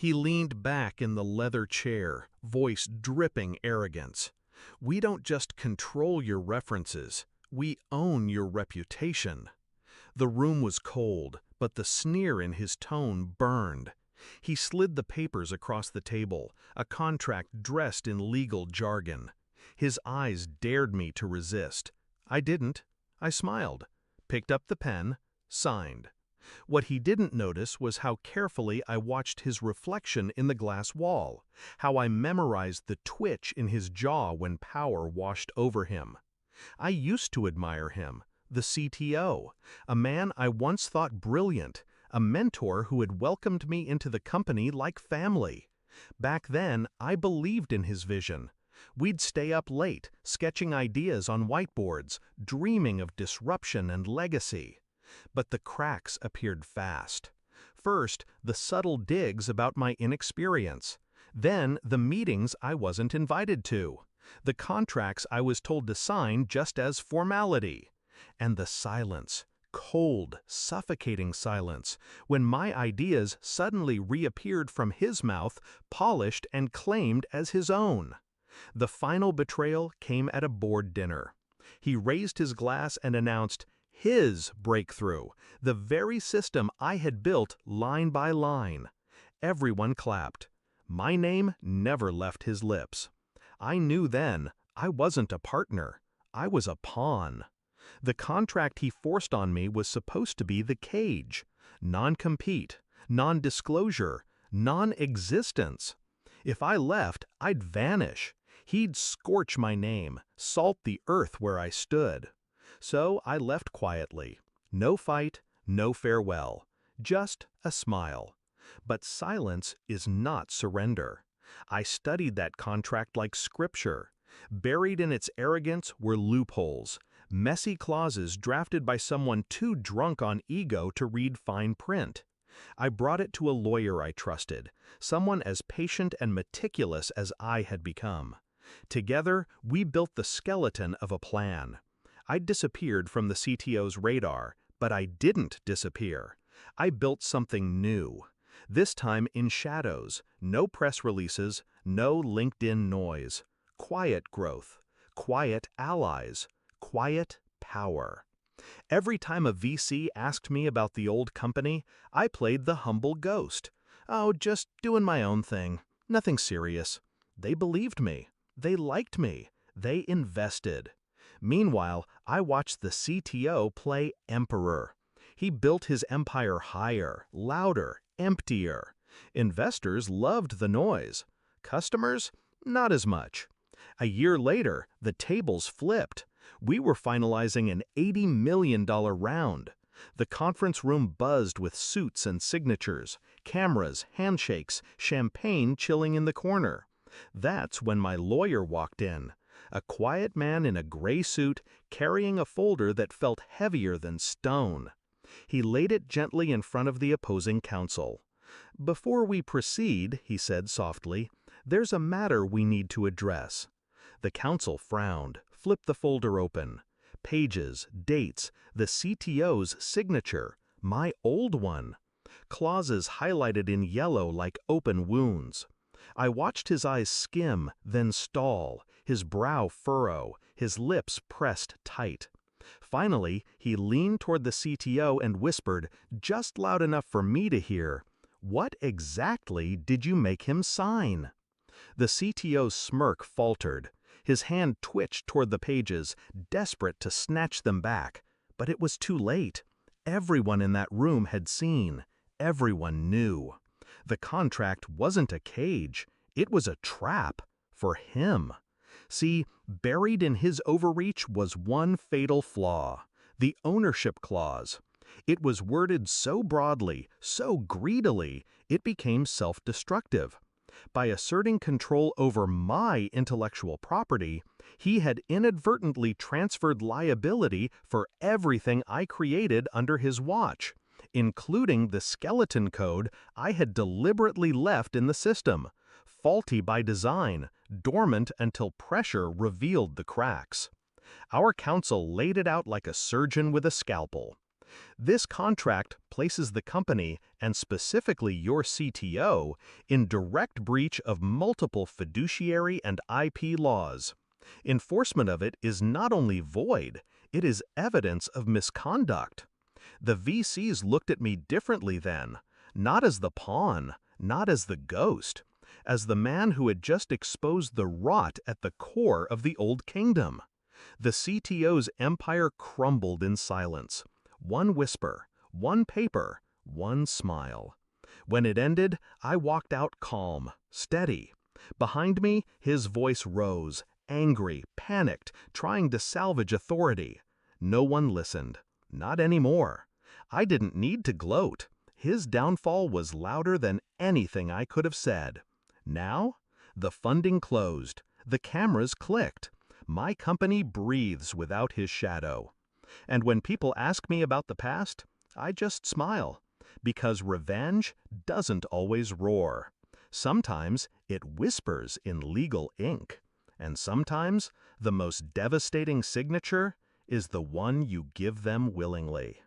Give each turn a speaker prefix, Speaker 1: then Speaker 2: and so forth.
Speaker 1: He leaned back in the leather chair, voice dripping arrogance. "We don't just control your references, we own your reputation." The room was cold, but the sneer in his tone burned. He slid the papers across the table, a contract dressed in legal jargon. His eyes dared me to resist. I didn't. I smiled, picked up the pen, signed. What he didn't notice was how carefully I watched his reflection in the glass wall, how I memorized the twitch in his jaw when power washed over him. I used to admire him, the CTO, a man I once thought brilliant, a mentor who had welcomed me into the company like family. Back then, I believed in his vision. We'd stay up late, sketching ideas on whiteboards, dreaming of disruption and legacy. But the cracks appeared fast. First, the subtle digs about my inexperience. Then, the meetings I wasn't invited to. The contracts I was told to sign just as formality. And the silence, cold, suffocating silence, when my ideas suddenly reappeared from his mouth, polished and claimed as his own. The final betrayal came at a board dinner. He raised his glass and announced his breakthrough, the very system I had built line by line. Everyone clapped. My name never left his lips. I knew then I wasn't a partner. I was a pawn. The contract he forced on me was supposed to be the cage. Non-compete, non-disclosure, non-existence. If I left, I'd vanish. He'd scorch my name, salt the earth where I stood. So I left quietly. No fight, no farewell. Just a smile. But silence is not surrender. I studied that contract like scripture. Buried in its arrogance were loopholes, messy clauses drafted by someone too drunk on ego to read fine print. I brought it to a lawyer I trusted, someone as patient and meticulous as I had become. Together, we built the skeleton of a plan. I disappeared from the CTO's radar, but I didn't disappear. I built something new. This time in shadows, no press releases, no LinkedIn noise. Quiet growth, quiet allies, quiet power. Every time a VC asked me about the old company, I played the humble ghost. Oh, just doing my own thing. Nothing serious. They believed me. They liked me. They invested. Meanwhile, I watched the CTO play emperor. He built his empire higher, louder, emptier. Investors loved the noise. Customers, not as much. A year later, the tables flipped. We were finalizing an $80 million round. The conference room buzzed with suits and signatures, cameras, handshakes, champagne chilling in the corner. That's when my lawyer walked in, a quiet man in a gray suit carrying a folder that felt heavier than stone. He laid it gently in front of the opposing counsel. "Before we proceed," he said softly, "there's a matter we need to address." The counsel frowned, flipped the folder open. Pages, dates, the CTO's signature, my old one. Clauses highlighted in yellow like open wounds. I watched his eyes skim, then stall, his brow furrow, his lips pressed tight. Finally, he leaned toward the CTO and whispered, just loud enough for me to hear, "What exactly did you make him sign?" The CTO's smirk faltered. His hand twitched toward the pages, desperate to snatch them back. But it was too late. Everyone in that room had seen. Everyone knew. The contract wasn't a cage. It was a trap. For him. See, buried in his overreach was one fatal flaw. The ownership clause. It was worded so broadly, so greedily, it became self-destructive. By asserting control over my intellectual property, he had inadvertently transferred liability for everything I created under his watch, including the skeleton code I had deliberately left in the system, faulty by design, dormant until pressure revealed the cracks. Our counsel laid it out like a surgeon with a scalpel. This contract places the company, and specifically your CTO, in direct breach of multiple fiduciary and IP laws. Enforcement of it is not only void, it is evidence of misconduct. The VCs looked at me differently then, not as the pawn, not as the ghost, as the man who had just exposed the rot at the core of the old kingdom. The CTO's empire crumbled in silence. One whisper, one paper, one smile. When it ended, I walked out calm, steady. Behind me, his voice rose, angry, panicked, trying to salvage authority. No one listened. Not anymore. I didn't need to gloat. His downfall was louder than anything I could have said. Now, the funding closed. The cameras clicked. My company breathes without his shadow. And when people ask me about the past, I just smile. Because revenge doesn't always roar. Sometimes it whispers in legal ink. And sometimes the most devastating signature is the one you give them willingly.